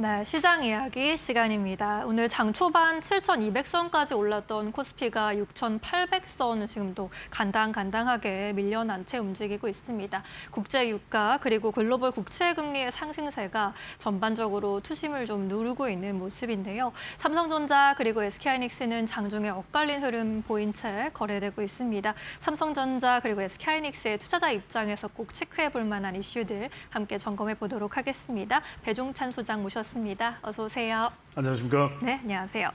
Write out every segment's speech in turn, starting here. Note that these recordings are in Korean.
네, 시장 이야기 시간입니다. 오늘 장 초반 7,200선까지 올랐던 코스피가 6,800선을 지금 또 간당간당하게 밀려난 채 움직이고 있습니다. 국제 유가 그리고 글로벌 국채 금리의 상승세가 전반적으로 투심을 좀 누르고 있는 모습인데요. 삼성전자 그리고 SK하이닉스는 장중에 엇갈린 흐름 보인 채 거래되고 있습니다. 삼성전자 그리고 SK하이닉스의 투자자 입장에서 꼭 체크해 볼 만한 이슈들 함께 점검해 보도록 하겠습니다. 배종찬 소장 모셨습니다. 어서 오세요. 안녕하십니까? 네, 안녕하세요.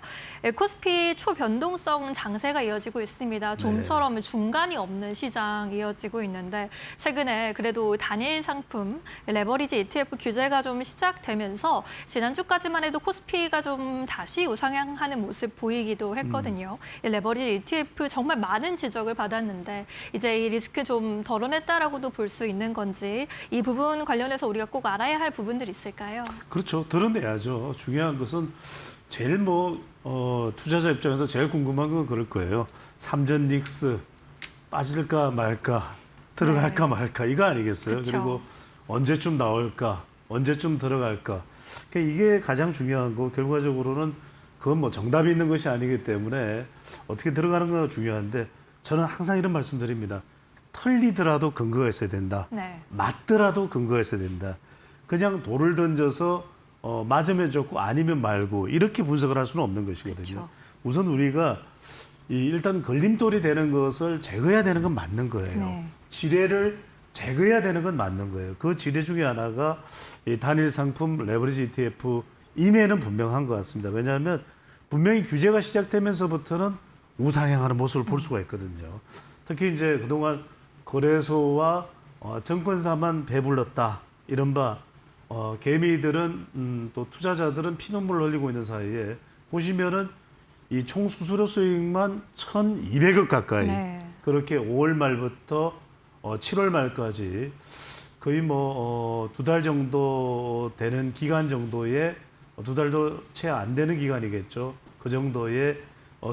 코스피 초변동성 장세가 이어지고 있습니다. 좀처럼 중간이 없는 시장 이어지고 있는데 최근에 그래도 단일 상품 레버리지 ETF 규제가 좀 시작되면서 지난주까지만 해도 코스피가 좀 다시 우상향하는 모습 보이기도 했거든요. 이 레버리지 ETF 정말 많은 지적을 받았는데 이제 이 리스크 좀 덜어냈다라고도 볼 수 있는 건지 이 부분 관련해서 우리가 꼭 알아야 할 부분들이 있을까요? 그렇죠. 드러내야죠. 중요한 것은 제일 투자자 입장에서 제일 궁금한 건 그럴 거예요. 삼전 닉스 빠질까 말까, 들어갈까 말까 이거 아니겠어요? 그쵸. 그리고 언제쯤 나올까, 언제쯤 들어갈까. 그러니까 이게 가장 중요한 거. 결과적으로는 그건 정답이 있는 것이 아니기 때문에 어떻게 들어가는 거 중요한데 저는 항상 이런 말씀드립니다. 털리더라도 근거가 있어야 된다. 네. 맞더라도 근거가 있어야 된다. 그냥 돌을 던져서 맞으면 좋고 아니면 말고 이렇게 분석을 할 수는 없는 것이거든요. 그렇죠. 우선 우리가 일단 걸림돌이 되는 것을 제거해야 되는 건 맞는 거예요. 네. 지뢰를 제거해야 되는 건 맞는 거예요. 그 지뢰 중에 하나가 이 단일 상품 레버리지 ETF 임해는 분명한 것 같습니다. 왜냐하면 분명히 규제가 시작되면서부터는 우상향하는 모습을 볼 수가 있거든요. 특히 이제 그동안 거래소와 증권사만 배불렀다. 이른바 개미들은 또 투자자들은 피눈물을 흘리고 있는 사이에 보시면은 이 총 수수료 수익만 1,200억 가까이 네. 그렇게 5월 말부터 7월 말까지 거의 두 달 정도 되는 기간 정도의 두 달도 채 안 되는 기간이겠죠. 그 정도의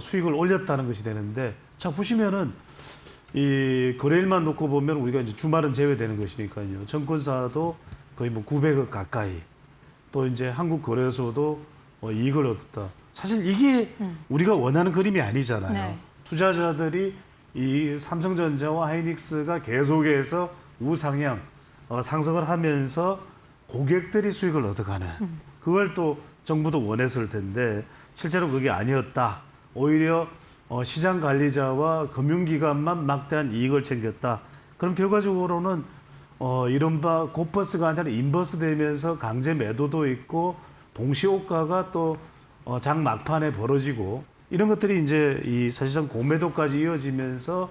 수익을 올렸다는 것이 되는데 자 보시면은 이 거래일만 놓고 보면 우리가 이제 주말은 제외되는 것이니까요. 증권사도 거의 900억 가까이 또 이제 한국거래소도 이익을 얻었다. 사실 이게 우리가 원하는 그림이 아니잖아요. 네. 투자자들이 이 삼성전자와 하이닉스가 계속해서 우상향 상승을 하면서 고객들이 수익을 얻어가는 그걸 또 정부도 원했을 텐데 실제로 그게 아니었다. 오히려 시장 관리자와 금융기관만 막대한 이익을 챙겼다. 그럼 결과적으로는 이른바 곧버스가 아니라 인버스 되면서 강제 매도도 있고 동시호가가 또 장 막판에 벌어지고 이런 것들이 이제 이 사실상 고매도까지 이어지면서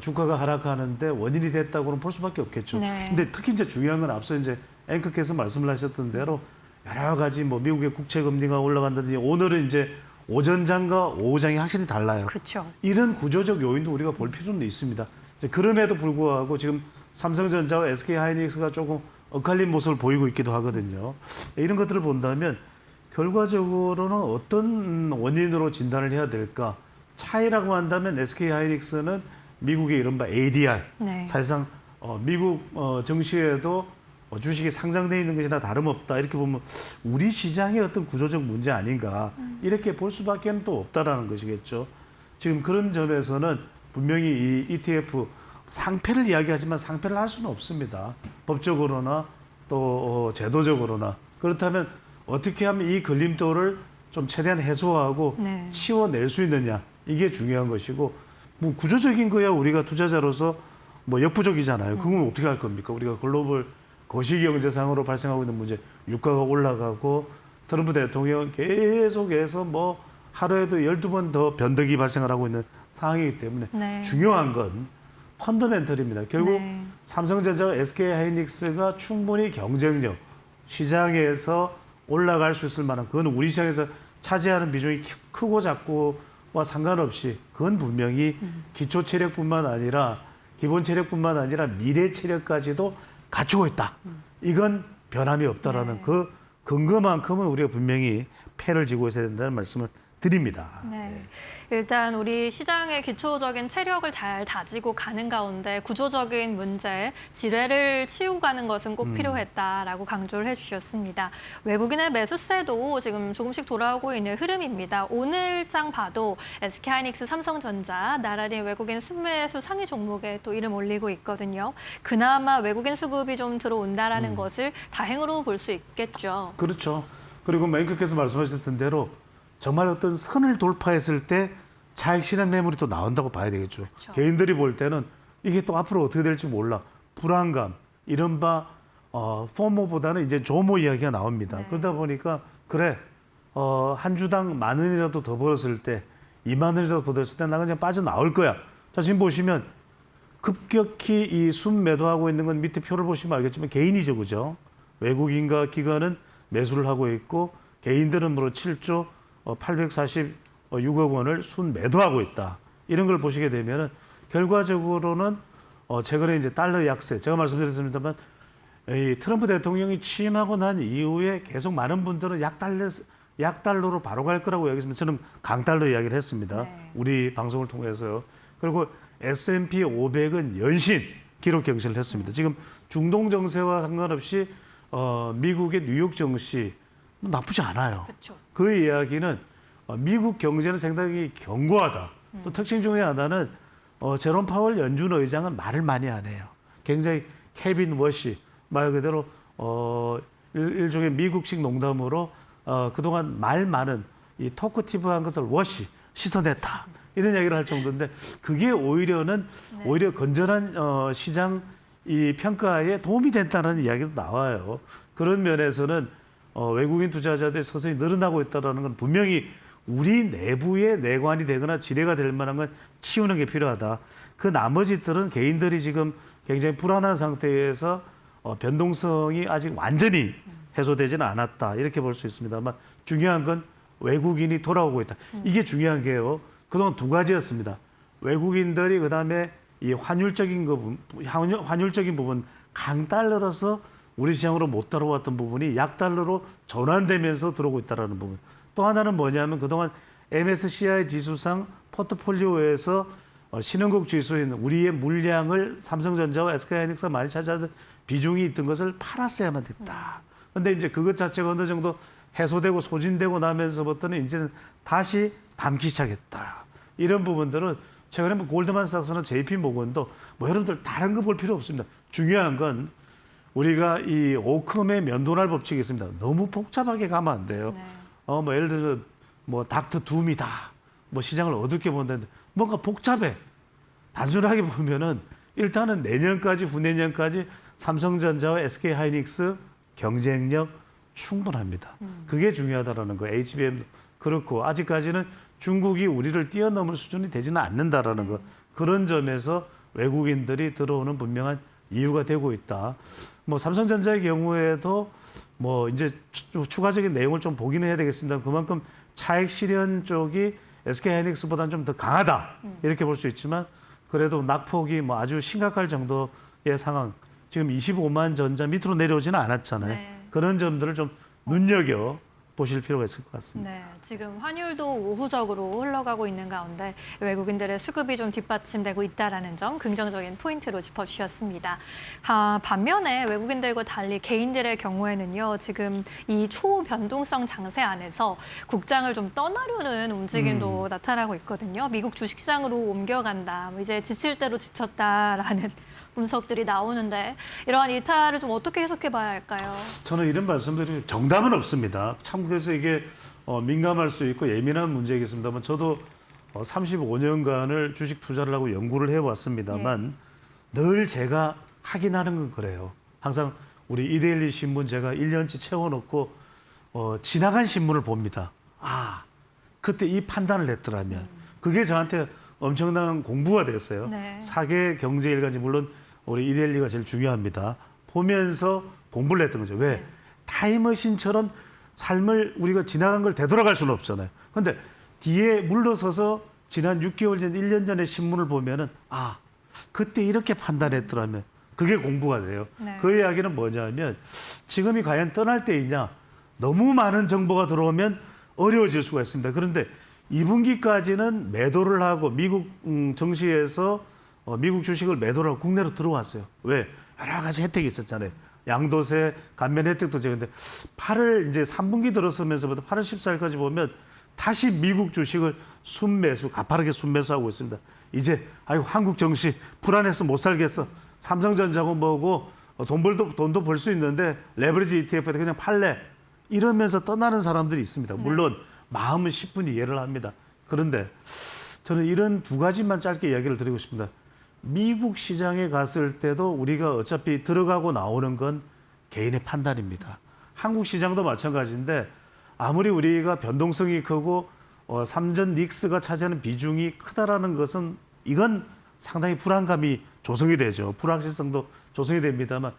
주가가 하락하는데 원인이 됐다고는 볼 수밖에 없겠죠. 네. 근데 특히 이제 중요한 건 앞서 이제 앵커께서 말씀을 하셨던 대로 여러 가지 미국의 국채 금리가 올라간다든지 오늘은 이제 오전장과 오후장이 확실히 달라요. 그렇죠. 이런 구조적 요인도 우리가 볼 필요는 있습니다. 그럼에도 불구하고 지금 삼성전자와 SK하이닉스가 조금 엇갈린 모습을 보이고 있기도 하거든요. 이런 것들을 본다면 결과적으로는 어떤 원인으로 진단을 해야 될까? 차이라고 한다면 SK하이닉스는 미국의 이른바 ADR, 네. 사실상 미국 증시에도 주식이 상장돼 있는 것이나 다름없다. 이렇게 보면 우리 시장의 어떤 구조적 문제 아닌가 이렇게 볼 수밖에 또 없다라는 것이겠죠. 지금 그런 점에서는 분명히 이 ETF 상패를 이야기하지만 상패를 할 수는 없습니다. 법적으로나 또 제도적으로나 그렇다면 어떻게 하면 이 걸림돌을 좀 최대한 해소하고 네. 치워낼 수 있느냐 이게 중요한 것이고 구조적인 거야 우리가 투자자로서 역부족이잖아요. 그건 어떻게 할 겁니까? 우리가 글로벌 거시경제상으로 발생하고 있는 문제, 유가가 올라가고 트럼프 대통령은 계속해서 하루에도 12번 더 변덕이 발생을 하고 있는 상황이기 때문에 네. 중요한 건 펀더멘털입니다. 결국 네. 삼성전자와 SK하이닉스가 충분히 경쟁력, 시장에서 올라갈 수 있을 만한 그건 우리 시장에서 차지하는 비중이 크고 작고와 상관없이 그건 분명히 기초 체력뿐만 아니라 기본 체력뿐만 아니라 미래 체력까지도 갖추고 있다. 이건 변함이 없다라는 네. 그 근거만큼은 우리가 분명히 패를 쥐고 있어야 된다는 말씀을 드립니다. 네. 일단 우리 시장의 기초적인 체력을 잘 다지고 가는 가운데 구조적인 문제, 지뢰를 치우고 가는 것은 꼭 필요했다라고 강조를 해주셨습니다. 외국인의 매수세도 지금 조금씩 돌아오고 있는 흐름입니다. 오늘장 봐도 SK하이닉스, 삼성전자 나란히 외국인 순매수 상위 종목에 또 이름 올리고 있거든요. 그나마 외국인 수급이 좀 들어온다라는 것을 다행으로 볼 수 있겠죠. 그렇죠. 그리고 맹크께서 말씀하셨던 대로 정말 어떤 선을 돌파했을 때 차익 실현 매물이 또 나온다고 봐야 되겠죠. 그렇죠. 개인들이 볼 때는 이게 또 앞으로 어떻게 될지 몰라. 불안감, 이른바 포모보다는 이제 조모 이야기가 나옵니다. 네. 그러다 보니까 그래 한 주당 10,000원이라도 더 벌었을 때 20,000원이라도 더 벌었을 때 나 그냥 빠져나올 거야. 자, 지금 보시면 급격히 이 순매도하고 있는 건 밑에 표를 보시면 알겠지만 개인이죠. 그죠? 외국인과 기관은 매수를 하고 있고 개인들은 무려 7조 846억 원을 순매도하고 있다. 이런 걸 보시게 되면은 결과적으로는 최근에 이제 달러 약세, 제가 말씀드렸습니다만 이 트럼프 대통령이 취임하고 난 이후에 계속 많은 분들은 약달러로 바로 갈 거라고 여기서 저는 강달러 이야기를 했습니다. 네. 우리 방송을 통해서요. 그리고 S&P 500은 연신 기록 경신을 했습니다. 지금 중동 정세와 상관없이 미국의 뉴욕 증시 나쁘지 않아요. 그렇죠. 그 이야기는 미국 경제는 상당히 견고하다. 또 특징 중에 하나는 제롬 파월 연준 의장은 말을 많이 안 해요. 굉장히 케빈 워시 말 그대로 일종의 미국식 농담으로 그동안 말 많은 이 토크티브한 것을 워시 씻어냈다. 이런 얘기를 할 정도인데 그게 오히려 건전한 시장 이 평가에 도움이 된다는 이야기도 나와요. 그런 면에서는 외국인 투자자들이 서서히 늘어나고 있다는 건 분명히 우리 내부에 내관이 되거나 지뢰가 될 만한 건 치우는 게 필요하다. 그 나머지들은 개인들이 지금 굉장히 불안한 상태에서 변동성이 아직 완전히 해소되지는 않았다. 이렇게 볼 수 있습니다만 중요한 건 외국인이 돌아오고 있다. 이게 중요한 게요. 그동안 두 가지였습니다. 외국인들이 그다음에 이 환율적인 부분 강달러로서 우리 시장으로 못 들어왔던 부분이 약달러로 전환되면서 들어오고 있다는 부분. 또 하나는 뭐냐면 그동안 MSCI 지수상 포트폴리오에서 신흥국 지수인 우리의 물량을 삼성전자와 SK하이닉스가 많이 차지하는 비중이 있던 것을 팔았어야만 됐다. 그런데 이제 그것 자체가 어느 정도 해소되고 소진되고 나면서부터는 이제는 다시 담기 시작했다. 이런 부분들은 최근에 뭐 골드만삭스나 JP모건도 뭐 여러분들 다른 거 볼 필요 없습니다. 중요한 건 우리가 이 오컴의 면도날 법칙이 있습니다. 너무 복잡하게 가면 안 돼요. 네. 뭐 예를 들어 뭐 닥터 둠이다. 뭐 시장을 어둡게 본다는데 뭔가 복잡해. 단순하게 보면은 일단은 내년까지 후내년까지 삼성전자와 SK하이닉스 경쟁력 충분합니다. 그게 중요하다라는 거. HBM도 그렇고 아직까지는 중국이 우리를 뛰어넘을 수준이 되지는 않는다라는 거. 그런 점에서 외국인들이 들어오는 분명한 이유가 되고 있다. 뭐 삼성전자의 경우에도 뭐 이제 추가적인 내용을 좀 보기는 해야 되겠습니다. 그만큼 차익 실현 쪽이 SK하이닉스보다는 좀 더 강하다. 이렇게 볼 수 있지만 그래도 낙폭이 뭐 아주 심각할 정도의 상황. 지금 25만 전자 밑으로 내려오지는 않았잖아요. 네. 그런 점들을 좀 눈여겨 보실 필요가 있을 것 같습니다. 네, 지금 환율도 우호적으로 흘러가고 있는 가운데 외국인들의 수급이 좀 뒷받침되고 있다라는 점 긍정적인 포인트로 짚어주셨습니다. 반면에 외국인들과 달리 개인들의 경우에는요, 지금 이 초변동성 장세 안에서 국장을 좀 떠나려는 움직임도 나타나고 있거든요. 미국 주식시장으로 옮겨간다, 이제 지칠 대로 지쳤다라는 분석들이 나오는데 이러한 이탈을 좀 어떻게 해석해 봐야 할까요? 저는 이런 말씀드리면 정답은 없습니다. 참 그래서 이게 민감할 수 있고 예민한 문제이겠습니다만 저도 35년간을 주식 투자를 하고 연구를 해왔습니다만 늘 제가 확인하는 건 그래요. 항상 우리 이데일리 신문 제가 1년치 채워놓고 지나간 신문을 봅니다. 아, 그때 이 판단을 했더라면 그게 저한테 엄청난 공부가 됐어요. 네. 사계 경제 일간지 물론 우리 이데일리가 제일 중요합니다. 보면서 공부를 했던 거죠. 왜? 타임머신처럼 삶을 우리가 지나간 걸 되돌아갈 수는 없잖아요. 그런데 뒤에 물러서서 지난 6개월 전, 1년 전에 신문을 보면은 아, 그때 이렇게 판단했더라면 그게 공부가 돼요. 네. 그 이야기는 뭐냐면 지금이 과연 떠날 때이냐. 너무 많은 정보가 들어오면 어려워질 수가 있습니다. 그런데 2분기까지는 매도를 하고 미국 증시에서 미국 주식을 매도를 하고 국내로 들어왔어요. 왜? 여러 가지 혜택이 있었잖아요. 양도세 감면 혜택도 적은데 8월 이제 3분기 들어서면서부터 8월 14일까지 보면 다시 미국 주식을 순매수, 가파르게 순매수하고 있습니다. 이제 아이고 한국 증시 불안해서 못 살겠어. 삼성전자고 뭐고 돈도 벌 수 있는데 레버리지 ETF에 그냥 팔래. 이러면서 떠나는 사람들이 있습니다. 물론 마음은 10분이 이해를 합니다. 그런데 저는 이런 두 가지만 짧게 이야기를 드리고 싶습니다. 미국 시장에 갔을 때도 우리가 어차피 들어가고 나오는 건 개인의 판단입니다. 한국 시장도 마찬가지인데 아무리 우리가 변동성이 크고 삼전 닉스가 차지하는 비중이 크다라는 것은 이건 상당히 불안감이 조성이 되죠. 불확실성도 조성이 됩니다만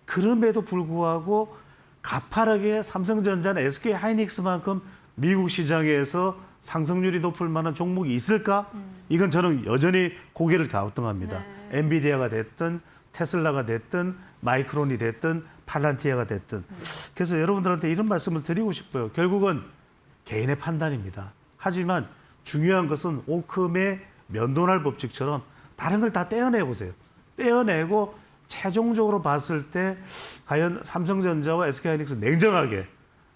그럼에도 불구하고 가파르게 삼성전자나 SK 하이닉스만큼 미국 시장에서 상승률이 높을 만한 종목이 있을까? 이건 저는 여전히 고개를 갸우뚱합니다. 네. 엔비디아가 됐든 테슬라가 됐든 마이크론이 됐든 팔란티아가 됐든. 그래서 여러분들한테 이런 말씀을 드리고 싶어요. 결국은 개인의 판단입니다. 하지만 중요한 것은 오컴의 면도날 법칙처럼 다른 걸 다 떼어내 보세요. 떼어내고 최종적으로 봤을 때 과연 삼성전자와 SK하이닉스 냉정하게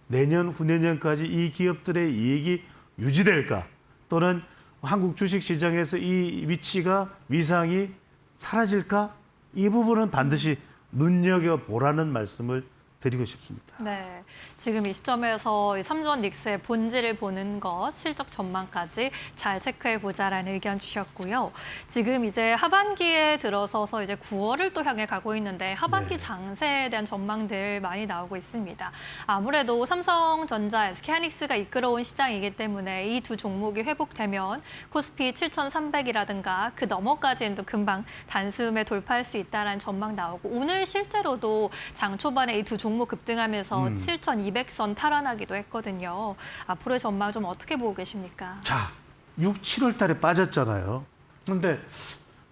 내년, 후내년까지 이 기업들의 이익이 유지될까? 또는 한국 주식시장에서 이 위치가 위상이 사라질까? 이 부분은 반드시 눈여겨보라는 말씀을 드리고 싶습니다. 네, 지금 이 시점에서 이 삼전 닉스의 본질을 보는 것, 실적 전망까지 잘 체크해 보자라는 의견 주셨고요. 지금 이제 하반기에 들어서서 이제 9월을 또 향해 가고 있는데 하반기 네. 장세에 대한 전망들 많이 나오고 있습니다. 아무래도 삼성전자, SK하이닉스가 이끌어온 시장이기 때문에 이 두 종목이 회복되면 코스피 7,300이라든가 그 너머까지는 또 금방 단숨에 돌파할 수 있다라는 전망 나오고 오늘 실제로도 장 초반에 이 두 종목 급등하면서 7,200선 탈환하기도 했거든요. 앞으로의 전망 좀 어떻게 보고 계십니까? 자, 6, 7월 달에 빠졌잖아요. 그런데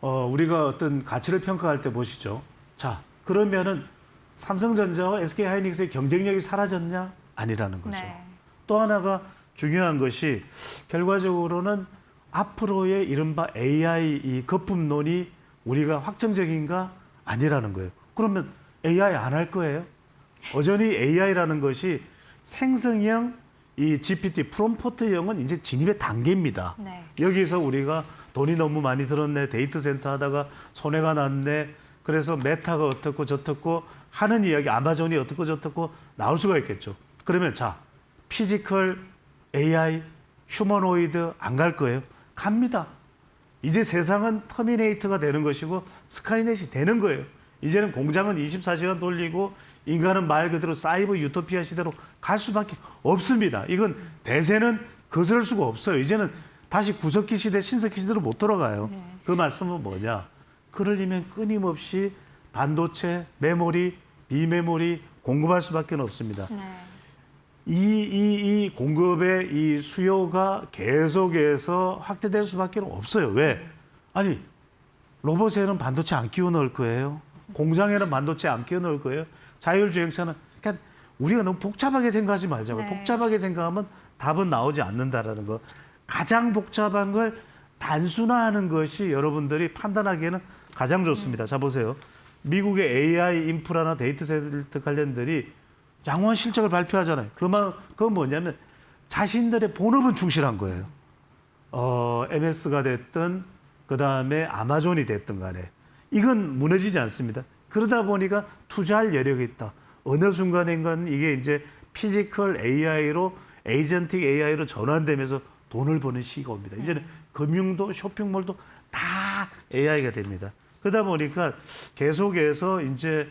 우리가 어떤 가치를 평가할 때 보시죠. 자, 그러면은 삼성전자와 SK하이닉스의 경쟁력이 사라졌냐? 아니라는 거죠. 네. 또 하나가 중요한 것이 결과적으로는 앞으로의 이른바 AI 이 거품론이 우리가 확정적인가? 아니라는 거예요. 그러면 AI 안 할 거예요? 여전히 AI라는 것이 생성형 이 GPT 프롬프트형은 이제 진입의 단계입니다. 네. 여기서 우리가 돈이 너무 많이 들었네, 데이터 센터 하다가 손해가 났네, 그래서 메타가 어떻고 저떻고 하는 이야기, 아마존이 어떻고 저떻고 나올 수가 있겠죠. 그러면 자, 피지컬 AI, 휴머노이드 안 갈 거예요? 갑니다. 이제 세상은 터미네이터가 되는 것이고 스카이넷이 되는 거예요. 이제는 공장은 24시간 돌리고 인간은 말 그대로 사이버 유토피아 시대로 갈 수밖에 없습니다. 이건 대세는 거스를 수가 없어요. 이제는 다시 구석기 시대, 신석기 시대로 못 돌아가요. 그 말씀은 뭐냐? 그러려면 끊임없이 반도체, 메모리, 비메모리 공급할 수밖에 없습니다. 네. 이 공급의 이 수요가 계속해서 확대될 수밖에 없어요. 왜? 아니, 로봇에는 반도체 안 끼워 넣을 거예요. 공장에는 반도체 안 끼워 넣을 거예요. 자율주행차는 그러니까 우리가 너무 복잡하게 생각하지 말자고요. 네. 복잡하게 생각하면 답은 나오지 않는다라는 거. 가장 복잡한 걸 단순화하는 것이 여러분들이 판단하기에는 가장 좋습니다. 자 보세요. 미국의 AI 인프라나 데이터 센터 관련들이 양호한 실적을 발표하잖아요. 그건 뭐냐면 자신들의 본업은 충실한 거예요. MS가 됐든 그다음에 아마존이 됐든 간에 이건 무너지지 않습니다. 그러다 보니까 투자할 여력이 있다. 어느 순간인가는 이게 이제 피지컬 AI로 에이전틱 AI로 전환되면서 돈을 버는 시기가 옵니다. 이제는 금융도 쇼핑몰도 다 AI가 됩니다. 그러다 보니까 계속해서 이제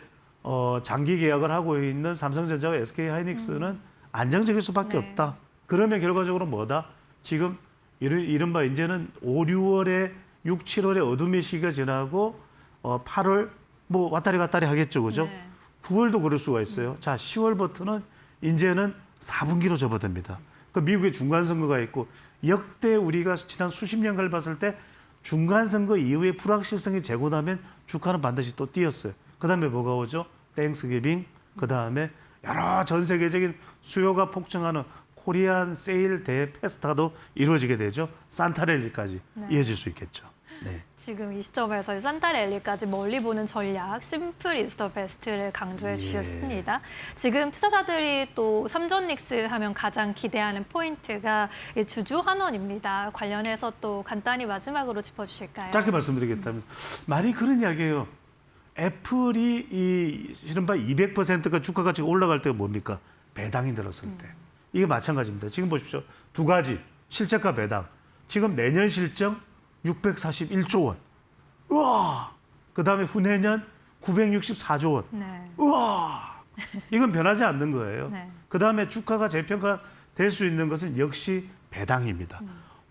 장기 계약을 하고 있는 삼성전자와 SK하이닉스는 안정적일 수밖에 네. 없다. 그러면 결과적으로 뭐다? 지금 이른바 이제는 5, 6월에 6, 7월에 어둠의 시기가 지나고 8월 뭐 왔다리 갔다리 하겠죠, 그죠? 네. 9월도 그럴 수가 있어요. 자, 10월부터는 이제는 4분기로 접어듭니다. 그 미국의 중간 선거가 있고 역대 우리가 지난 수십 년간을 봤을 때 중간 선거 이후에 불확실성이 제고나면 주가는 반드시 또 뛰었어요. 그다음에 뭐가 오죠? 땡스기빙. 그다음에 여러 전 세계적인 수요가 폭증하는 코리안 세일 대 페스타도 이루어지게 되죠. 산타랠리까지 네. 이어질 수 있겠죠. 네. 지금 이 시점에서 산타랠리까지 멀리 보는 전략, 심플 이즈 더 베스트를 강조해 예. 주셨습니다. 지금 투자자들이 또 삼전 닉스 하면 가장 기대하는 포인트가 이 주주 환원입니다. 관련해서 또 간단히 마지막으로 짚어주실까요? 짧게 말씀드리겠다면 많이 그런 이야기예요. 애플이 이 이른바 200%가 주가 가치가 올라갈 때가 뭡니까? 배당이 늘었을 때. 이게 마찬가지입니다. 지금 보십시오. 두 가지 실적과 배당. 지금 내년 실적 641조 원. 우와. 그다음에 후내년 964조 원. 네. 우와. 이건 변하지 않는 거예요. 네. 그다음에 주가가 재평가 될 수 있는 것은 역시 배당입니다.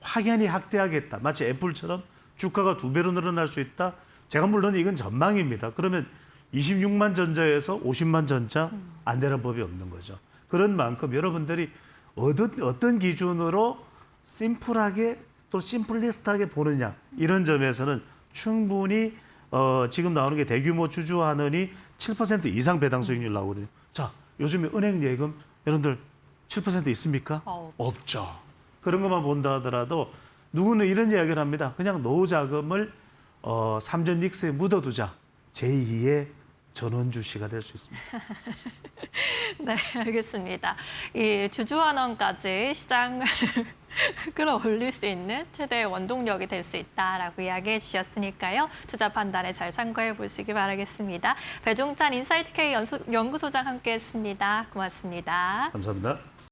확연히 확대하겠다. 마치 애플처럼 주가가 2배로 늘어날 수 있다. 제가 물론 이건 전망입니다. 그러면 26만 전자에서 50만 전자 안 되는 법이 없는 거죠. 그런 만큼 여러분들이 어떤 기준으로 심플하게 또 심플리스트하게 보느냐 이런 점에서는 충분히 지금 나오는 게 대규모 주주 환원이 7% 이상 배당 수익률 나오거든요. 자, 요즘에 은행 예금 여러분들 7% 있습니까? 없죠. 그런 것만 본다 하더라도 누구는 이런 이야기를 합니다. 그냥 노후 자금을 삼전 닉스에 묻어두자. 제2의 전원주시가 될 수 있습니다. 네, 알겠습니다. 이 주주 환원까지 시장을 끌어올릴 수 있는 최대의 원동력이 될 수 있다라고 이야기해 주셨으니까요. 투자 판단에 잘 참고해 보시기 바라겠습니다. 배종찬 인사이트 K 연구소장 함께했습니다. 고맙습니다. 감사합니다.